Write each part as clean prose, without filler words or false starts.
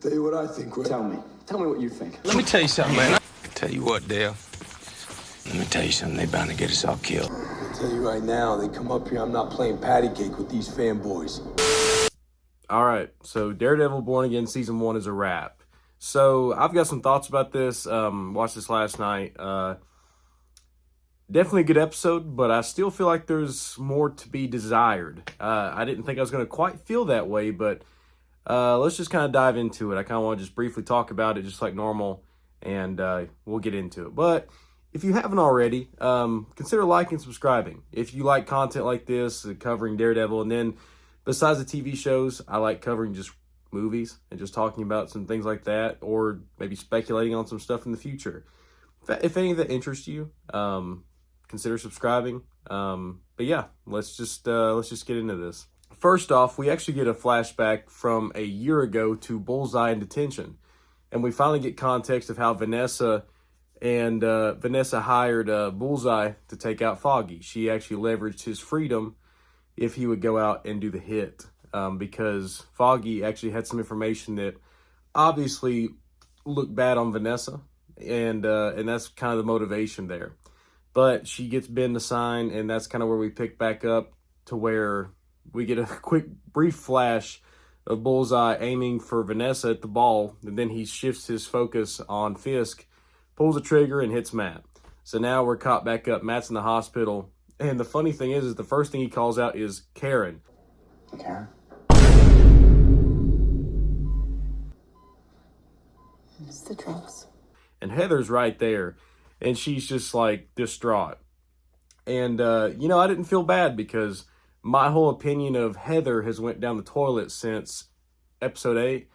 tell you what I think, Ray. Tell me what you think. Let me tell you something, man. Tell you what, Dale. Let me tell you something. They bound to get us all killed. I tell you right now, they come up here, I'm not playing patty cake with these fanboys. All right, so Daredevil Born Again Season 1 is a wrap. So I've got some thoughts about this. Watched this last night. Definitely a good episode, but I still feel like there's more to be desired. I didn't think I was going to quite feel that way, but let's just kind of dive into it. I kind of want to just briefly talk about it just like normal, and we'll get into it. But if you haven't already, consider liking and subscribing. If you like content like this, covering Daredevil, and then besides the TV shows, I like covering just movies and just talking about some things like that, or maybe speculating on some stuff in the future. If any of that interests you, consider subscribing. But yeah, let's just get into this. First off, we actually get a flashback from a year ago to Bullseye in detention, and we finally get context of how Vanessa hired Bullseye to take out Foggy. She actually leveraged his freedom if he would go out and do the hit, because Foggy actually had some information that obviously looked bad on Vanessa, and that's kind of the motivation there. But she gets Ben to sign, and that's kind of where we pick back up to where we get a quick, brief flash of Bullseye aiming for Vanessa at the ball, and then he shifts his focus on Fisk, pulls the trigger, and hits Matt. So now we're caught back up. Matt's in the hospital, and the funny thing is the first thing he calls out is Karen. Karen? It's the drugs. And Heather's right there, and she's just like distraught. And, I didn't feel bad because my whole opinion of Heather has went down the toilet since episode 8,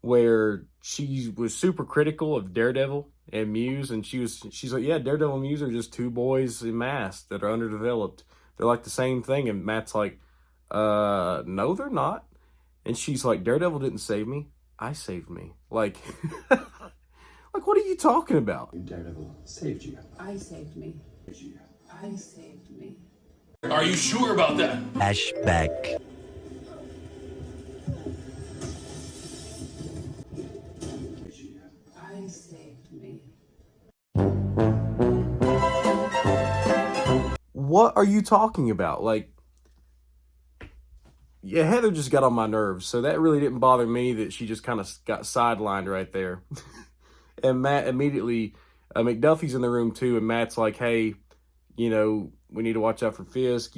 where she was super critical of Daredevil and Muse, and she's like, yeah, Daredevil and Muse are just two boys in masks that are underdeveloped. They're like the same thing. And Matt's like, no, they're not. And she's like, Daredevil didn't save me. I saved me. Like, like, what are you talking about? Daredevil saved you. I saved me. I saved me. Are you sure about that? Flashback. I saved me. What are you talking about? Like, yeah, Heather just got on my nerves, so that really didn't bother me that she just kind of got sidelined right there. And Matt immediately, McDuffie's in the room too, and Matt's like, hey, we need to watch out for Fisk.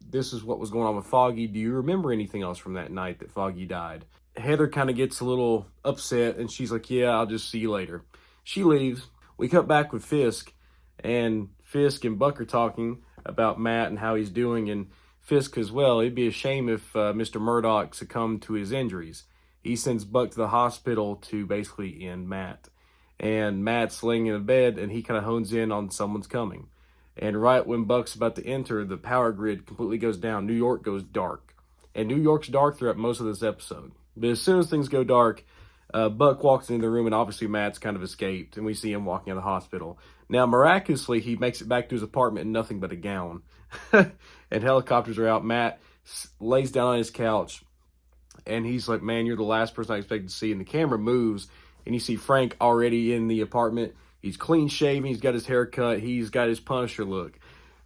This is what was going on with Foggy. Do you remember anything else from that night that Foggy died? Heather kind of gets a little upset, and she's like, yeah, I'll just see you later. She leaves. We cut back with Fisk, and Fisk and Buck are talking about Matt and how he's doing, and Fisk as well. It'd be a shame if Mr. Murdoch succumbed to his injuries. He sends Buck to the hospital to basically end Matt. And Matt's laying in a bed, and he kind of hones in on someone's coming. And right when Buck's about to enter, the power grid completely goes down. New York goes dark. And New York's dark throughout most of this episode. But as soon as things go dark, Buck walks into the room, and obviously Matt's kind of escaped, and we see him walking out of the hospital. Now, miraculously, he makes it back to his apartment in nothing but a gown. And helicopters are out. Matt lays down on his couch, and he's like, man, you're the last person I expected to see. And the camera moves, and you see Frank already in the apartment. He's clean shaven. He's got his hair cut. He's got his Punisher look.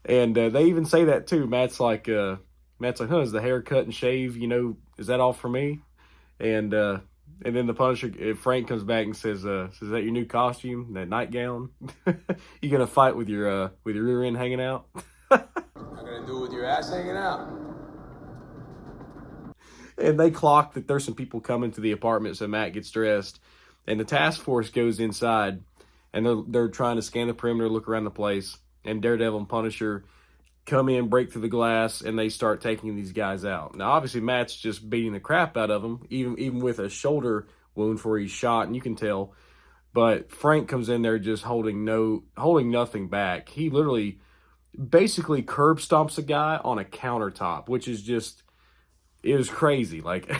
And they even say that too. Matt's like, is the hair cut and shave, is that all for me? And then the Punisher, Frank comes back and says, is that your new costume, that nightgown? You gonna fight with your rear end hanging out? I'm gonna do it with your ass hanging out. And they clock that there's some people coming to the apartment, so Matt gets dressed. And the task force goes inside, and they're trying to scan the perimeter, look around the place. And Daredevil and Punisher come in, break through the glass, and they start taking these guys out. Now, obviously, Matt's just beating the crap out of them, even with a shoulder wound where he's shot, and you can tell. But Frank comes in there just holding nothing back. He literally basically curb stomps a guy on a countertop, which is just, it was crazy. Like,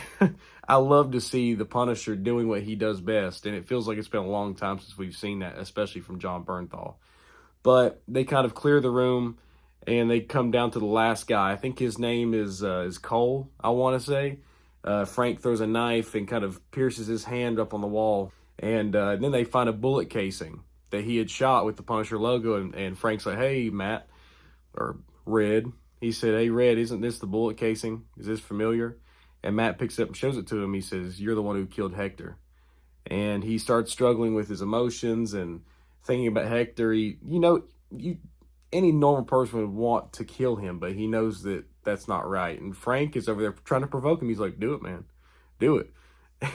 I love to see the Punisher doing what he does best, and it feels like it's been a long time since we've seen that, especially from Jon Bernthal. But they kind of clear the room, and they come down to the last guy. I think his name is Cole, I want to say. Frank throws a knife and kind of pierces his hand up on the wall. And then they find a bullet casing that he had shot with the Punisher logo. And Frank's like, hey, Matt, or Red. He said, hey, Red, isn't this the bullet casing? Is this familiar? And Matt picks it up and shows it to him. He says, you're the one who killed Hector. And he starts struggling with his emotions and thinking about Hector. Any normal person would want to kill him, but he knows that that's not right. And Frank is over there trying to provoke him. He's like, do it, man. Do it.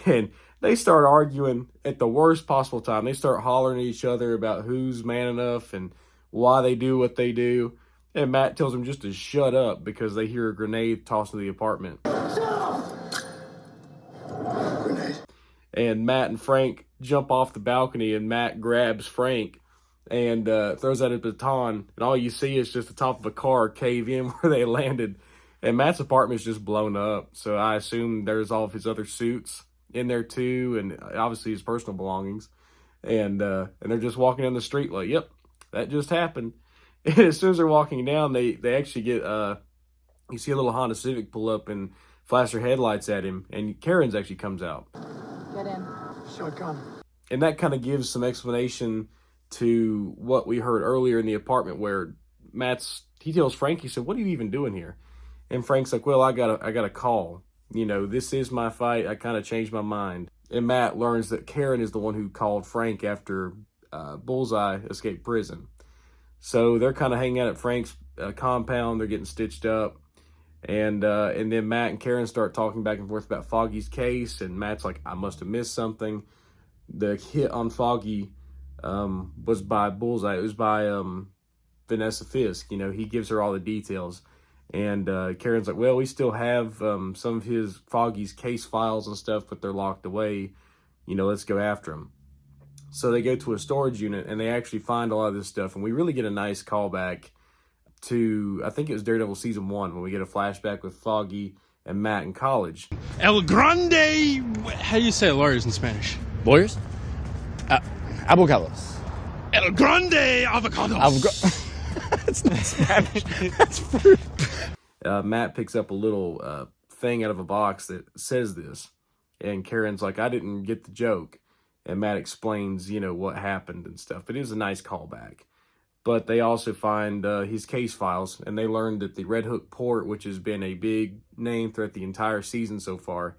And they start arguing at the worst possible time. They start hollering at each other about who's man enough and why they do what they do. And Matt tells him just to shut up because they hear a grenade tossed into the apartment. Grenade. And Matt and Frank jump off the balcony, and Matt grabs Frank and throws out a baton. And all you see is just the top of a car cave in where they landed. And Matt's apartment's just blown up. So I assume there's all of his other suits in there too, and obviously his personal belongings. And they're just walking down the street like, yep, that just happened. And as soon as they're walking down, they actually get, you see a little Honda Civic pull up and flash their headlights at him, and Karen's actually comes out. Get in. Shotgun. And that kind of gives some explanation to what we heard earlier in the apartment where he tells Frank, he said, what are you even doing here? And Frank's like, well, I got a call. This is my fight. I kind of changed my mind. And Matt learns that Karen is the one who called Frank after Bullseye escaped prison. So they're kind of hanging out at Frank's compound. They're getting stitched up. And then Matt and Karen start talking back and forth about Foggy's case. And Matt's like, I must have missed something. The hit on Foggy was by Bullseye. It was by Vanessa Fisk. He gives her all the details. And Karen's like, well, we still have some of his Foggy's case files and stuff, but they're locked away. Let's go after him. So they go to a storage unit, and they actually find a lot of this stuff. And we really get a nice callback to, I think it was Daredevil Season 1, when we get a flashback with Foggy and Matt in college. El Grande, how do you say lawyers in Spanish? Lawyers? Abogados. El Grande Avocados. That's not Spanish. That's fruit. Matt picks up a little thing out of a box that says this. And Karen's like, I didn't get the joke. And Matt explains, what happened and stuff. It is a nice callback. But they also find his case files, and they learned that the Red Hook port, which has been a big name throughout the entire season so far,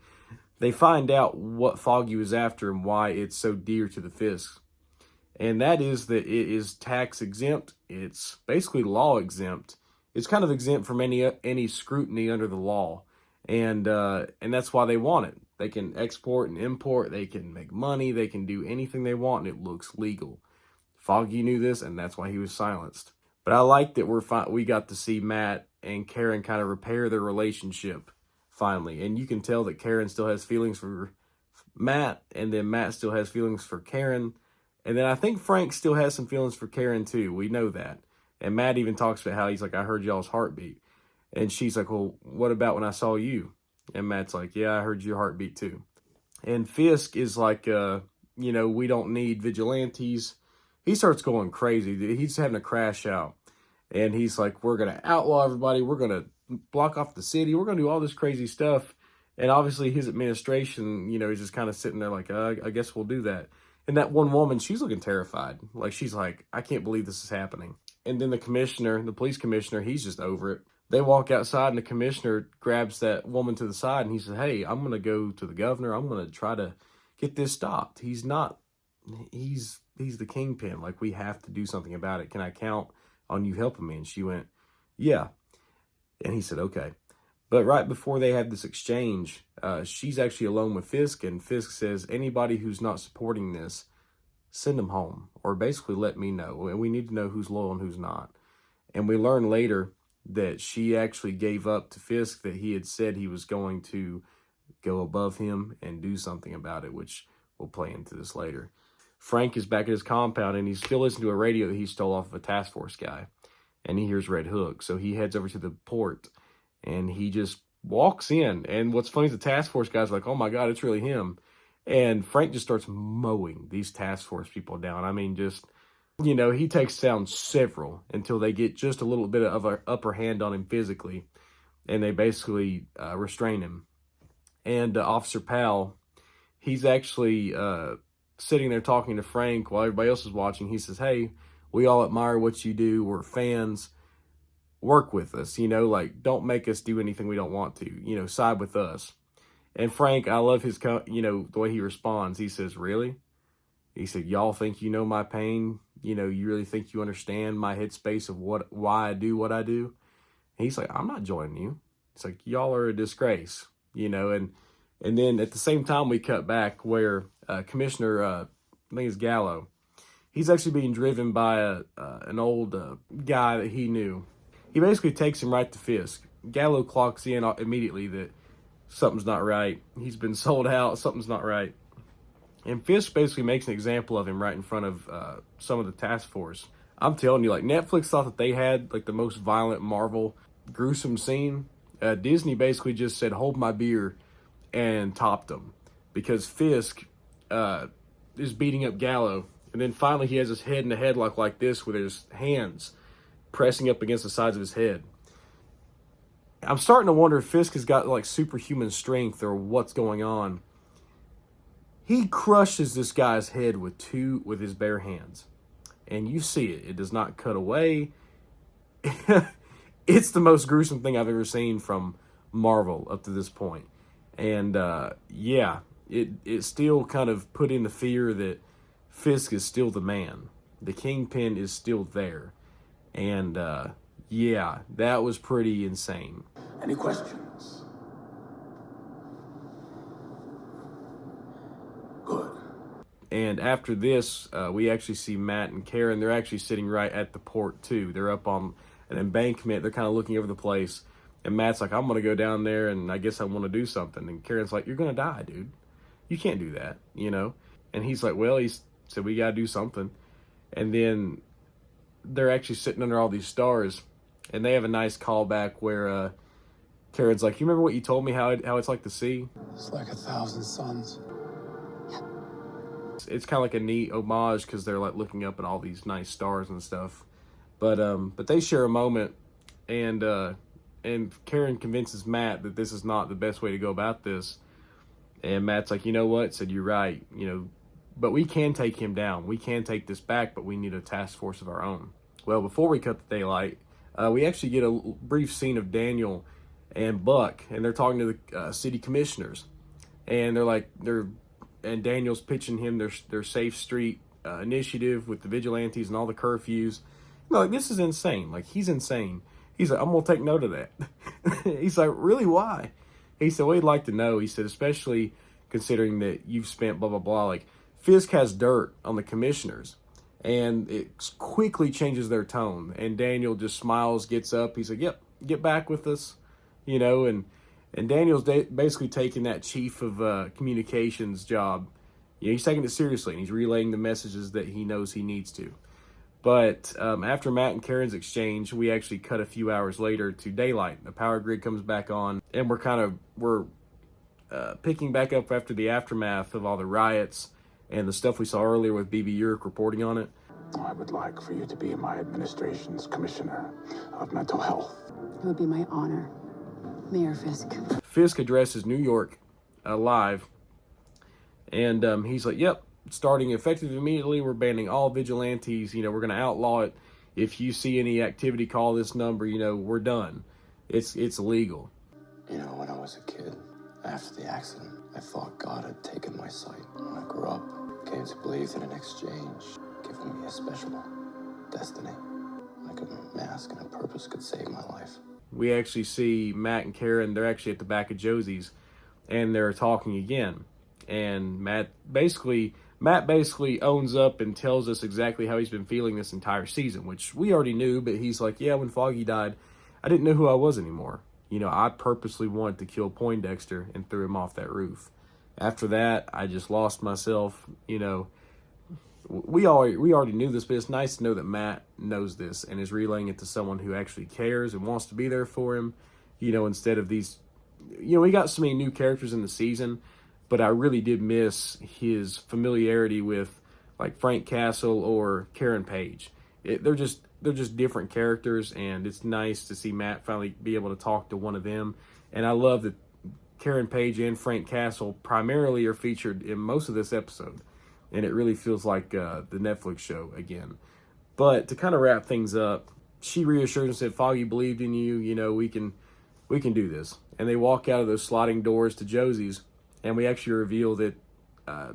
they find out what Foggy was after and why it's so dear to the Fisk. And that is that it is tax exempt. It's basically law exempt. It's kind of exempt from any scrutiny under the law. And that's why they want it. They can export and import. They can make money. They can do anything they want, and it looks legal. Foggy knew this, and that's why he was silenced. But I like that we got to see Matt and Karen kind of repair their relationship finally. And you can tell that Karen still has feelings for Matt, and then Matt still has feelings for Karen. And then I think Frank still has some feelings for Karen too. We know that. And Matt even talks about how he's like, I heard y'all's heartbeat. And she's like, well, what about when I saw you? And Matt's like, yeah, I heard your heartbeat too. And Fisk is like, we don't need vigilantes. He starts going crazy. He's having a crash out. And he's like, we're going to outlaw everybody. We're going to block off the city. We're going to do all this crazy stuff. And obviously his administration, is just kind of sitting there like, I guess we'll do that. And that one woman, she's looking terrified. Like, she's like, I can't believe this is happening. And then the police commissioner, he's just over it. They walk outside, and the commissioner grabs that woman to the side, and he says, hey, I'm going to go to the governor. I'm going to try to get this stopped. He's the kingpin. Like, we have to do something about it. Can I count on you helping me? And she went, yeah. And he said, okay. But right before they have this exchange, she's actually alone with Fisk, and Fisk says, anybody who's not supporting this, send them home, or basically let me know. And we need to know who's loyal and who's not. And we learn later that she actually gave up to Fisk, that he had said he was going to go above him and do something about it, which we'll play into this later. Frank is back at his compound, and he's still listening to a radio that he stole off of a task force guy. And he hears Red Hook. So he heads over to the port, and he just walks in. And what's funny is the task force guy's like, oh my God, it's really him. And Frank just starts mowing these task force people down. I mean, just, he takes down several until they get just a little bit of an upper hand on him physically. And they basically restrain him. And Officer Powell, he's actually sitting there talking to Frank while everybody else is watching. He says, hey, we all admire what you do. We're fans. Work with us, like, don't make us do anything we don't want to, side with us. And Frank, I love his, the way he responds. He says, really? He said, y'all think you know my pain? You really think you understand my headspace of why I do what I do? And he's like, I'm not joining you. It's like, y'all are a disgrace, and then at the same time we cut back where Commissioner, I think it's Gallo, he's actually being driven by an old guy that he knew. He basically takes him right to Fisk. Gallo clocks in immediately that something's not right. He's been sold out. Something's not right. And Fisk basically makes an example of him right in front of some of the task force. I'm telling you, like, Netflix thought that they had, like, the most violent Marvel gruesome scene. Disney basically just said, hold my beer, and topped them. Because Fisk is beating up Gallo. And then finally he has his head in a headlock like this with his hands pressing up against the sides of his head. I'm starting to wonder if Fisk has got, like, superhuman strength or what's going on. He crushes this guy's head with his bare hands. And you see it. It does not cut away. It's the most gruesome thing I've ever seen from Marvel up to this point. And, yeah, it still kind of put in the fear that Fisk is still the man. The Kingpin is still there. And, yeah, that was pretty insane. Any questions? Good. And after this, we actually see Matt and Karen. They're actually sitting right at the port, too. They're up on an embankment. They're kind of looking over the place. And Matt's like, I'm going to go down there, and I guess I want to do something. And Karen's like, you're going to die, dude. You can't do that, And he's like, well, he said, we got to do something. And then they're actually sitting under all these stars. And they have a nice callback where Karen's like, you remember what you told me, how it's like the sea? It's like 1,000 suns. It's kind of like a neat homage because they're, like, looking up at all these nice stars and stuff. But they share a moment, and Karen convinces Matt that this is not the best way to go about this. And Matt's like, you know what? Said, you're right. But we can take him down. We can take this back, but we need a task force of our own. Well, before we cut the daylight, we actually get a brief scene of Daniel and Buck, and they're talking to the city commissioners. And and Daniel's pitching him their Safe Street initiative with the vigilantes and all the curfews. Like, this is insane. Like, he's insane. He's like, I'm going to take note of that. He's like, really, why? He said, well, he'd like to know. He said, especially considering that you've spent blah, blah, blah. Like, Fisk has dirt on the commissioners. And it quickly changes their tone. And Daniel just smiles, gets up. He's like, yep, get back with us. And Daniel's basically taking that chief of communications job. He's taking it seriously. And he's relaying the messages that he knows he needs to. But after Matt and Karen's exchange, we actually cut a few hours later to daylight. The power grid comes back on, and we're picking back up after the aftermath of all the riots and the stuff we saw earlier with B.B. Urich reporting on it. I would like for you to be my administration's commissioner of mental health. It would be my honor, Mayor Fisk. Fisk addresses New York live, and he's like, yep. Starting effective immediately, we're banning all vigilantes. We're going to outlaw it. If you see any activity, call this number. We're done. It's illegal. When I was a kid, after the accident, I thought God had taken my sight. When I grew up, came to believe that in exchange, giving me a special destiny, like a mask and a purpose could save my life. We actually see Matt and Karen. They're actually at the back of Josie's, and they're talking again. And Matt basically owns up and tells us exactly how he's been feeling this entire season, which we already knew, but he's like, yeah, when Foggy died, I didn't know who I was anymore. I purposely wanted to kill Poindexter and threw him off that roof. After that, I just lost myself. We already knew this, but it's nice to know that Matt knows this and is relaying it to someone who actually cares and wants to be there for him, instead of these, we got so many new characters in the season. But I really did miss his familiarity with, like, Frank Castle or Karen Page. They're just different characters, and it's nice to see Matt finally be able to talk to one of them. And I love that Karen Page and Frank Castle primarily are featured in most of this episode. And it really feels like the Netflix show again. But to kind of wrap things up, she reassures and said, Foggy believed in you. You know, we can do this. And they walk out of those sliding doors to Josie's. And we actually reveal that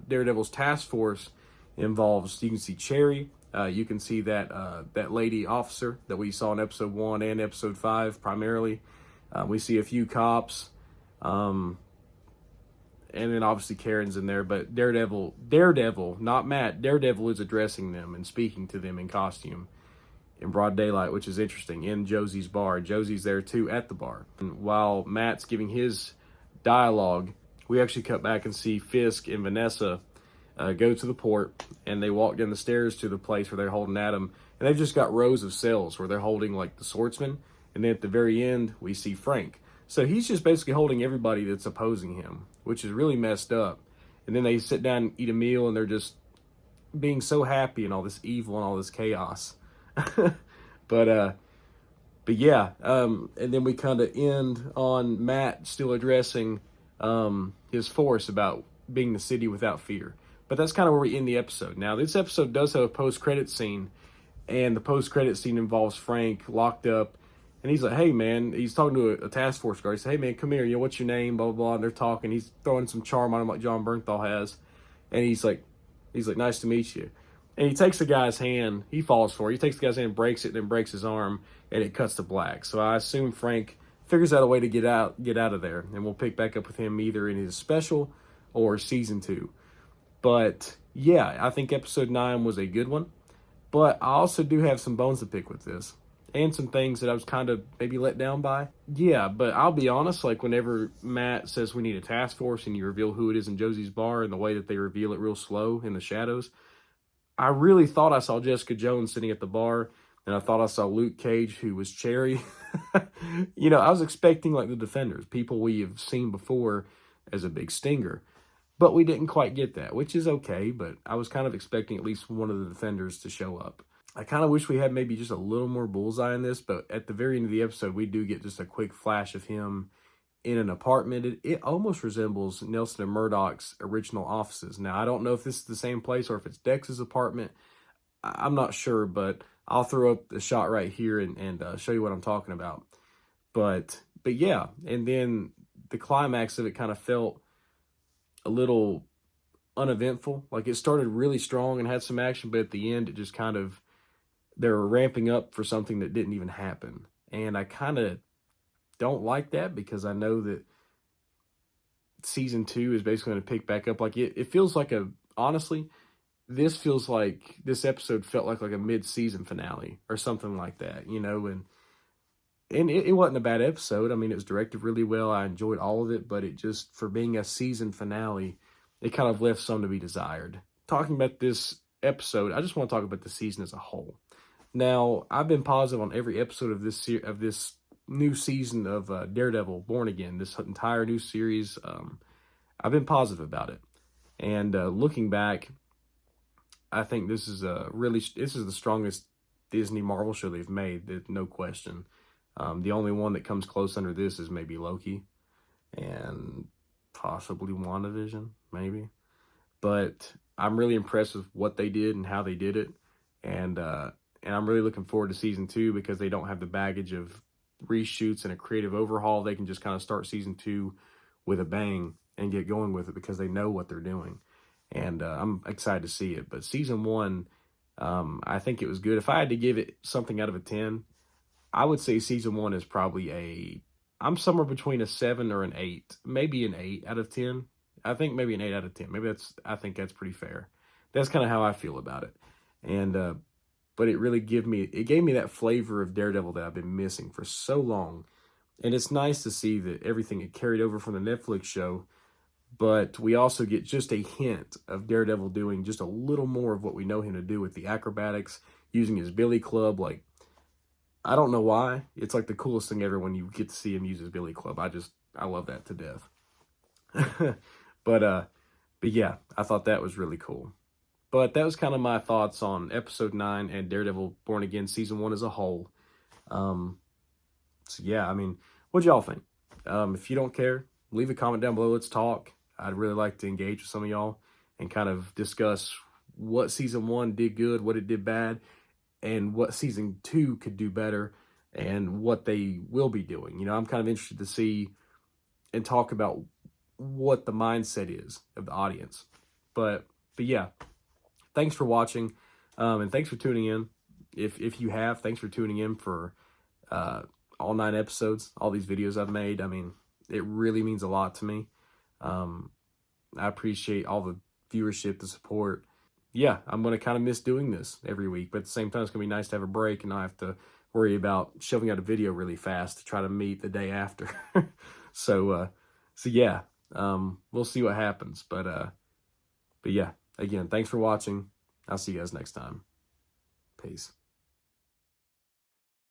Daredevil's task force involves, you can see Cherry. You can see that lady officer that we saw in episode 1 and episode 5 primarily. We see a few cops. And then obviously Karen's in there, but Daredevil, not Matt, Daredevil is addressing them and speaking to them in costume in broad daylight, which is interesting, in Josie's bar. Josie's there too at the bar. And while Matt's giving his dialogue, we actually cut back and see Fisk and Vanessa go to the port, and they walk down the stairs to the place where they're holding Adam, and they've just got rows of cells where they're holding like the swordsman, and then at the very end, we see Frank. So he's just basically holding everybody that's opposing him, which is really messed up. And then they sit down and eat a meal, and they're just being so happy and all this evil and all this chaos. But yeah, and then we kind of end on Matt still addressing his force about being the city without fear. But that's kind of where we end the episode. Now, this episode does have a post-credit scene, and the post-credit scene involves Frank locked up. And he's like, hey, man, he's talking to a task force guard. He said, hey, man, come here. You know, what's your name? Blah, blah, blah. And they're talking. He's throwing some charm on him like John Bernthal has. And he's like, nice to meet you. And he takes the guy's hand. He falls for it. He takes the guy's hand, breaks it, then breaks his arm, and it cuts to black. So I assume Frank figures out a way to get out of there. And we'll pick back up with him either in his special or season 2. But, yeah, I think episode 9 was a good one. But I also do have some bones to pick with this. And some things that I was kind of maybe let down by. Yeah, but I'll be honest, like whenever Matt says we need a task force and you reveal who it is in Josie's bar and the way that they reveal it real slow in the shadows, I really thought I saw Jessica Jones sitting at the bar, and I thought I saw Luke Cage, who was Cherry. You know, I was expecting like the Defenders, people we have seen before as a big stinger. But we didn't quite get that, which is okay, but I was kind of expecting at least one of the Defenders to show up. I kind of wish we had maybe just a little more Bullseye in this, but at the very end of the episode, we do get just a quick flash of him in an apartment. It almost resembles Nelson and Murdoch's original offices. Now, I don't know if this is the same place or if it's Dex's apartment. I'm not sure, but I'll throw up the shot right here and show you what I'm talking about. But yeah, and then the climax of it kind of felt a little uneventful. Like it started really strong and had some action, but at the end, it just kind of, they were ramping up for something that didn't even happen. And I kind of don't like that because I know that season 2 is basically going to pick back up. Like it feels like honestly, this feels like this episode felt like a mid-season finale or something like that, you know, and it wasn't a bad episode. I mean, it was directed really well. I enjoyed all of it, but it just, for being a season finale, it kind of left some to be desired. Talking about this episode, I just want to talk about the season as a whole. Now, I've been positive on every episode of this new season of Daredevil Born Again, this entire new series. I've been positive about it. And looking back, I think this is the strongest Disney Marvel show they've made, no question. The only one that comes close under this is maybe Loki and possibly WandaVision, maybe. But I'm really impressed with what they did and how they did it. And I'm really looking forward to season 2 because they don't have the baggage of reshoots and a creative overhaul. They can just kind of start season 2 with a bang and get going with it because they know what they're doing. And I'm excited to see it. But season 1, I think it was good. If I had to give it something out of a 10, I would say season 1 is probably I'm somewhere between a 7 or an 8, maybe an 8 out of 10. I think maybe an 8 out of 10. I think that's pretty fair. That's kind of how I feel about it. And, but it really gave me that flavor of Daredevil that I've been missing for so long. And it's nice to see that everything had carried over from the Netflix show, but we also get just a hint of Daredevil doing just a little more of what we know him to do with the acrobatics, using his billy club. Like, I don't know why. It's like the coolest thing ever when you get to see him use his billy club. I love that to death. But yeah, I thought that was really cool. But that was kind of my thoughts on episode 9 and Daredevil Born Again season 1 as a whole. So yeah, I mean, what y'all think? If you don't care, leave a comment down below. Let's talk. I'd really like to engage with some of y'all and kind of discuss what season 1 did good, what it did bad, and what season 2 could do better, and what they will be doing. You know, I'm kind of interested to see and talk about what the mindset is of the audience. But yeah, thanks for watching, and thanks for tuning in. If you have, thanks for tuning in for all 9 episodes, all these videos I've made. I mean, it really means a lot to me. I appreciate all the viewership, the support. Yeah, I'm going to kind of miss doing this every week, but at the same time, it's going to be nice to have a break and not have to worry about shoving out a video really fast to try to meet the day after. So yeah, we'll see what happens. But yeah, again, thanks for watching. I'll see you guys next time. Peace.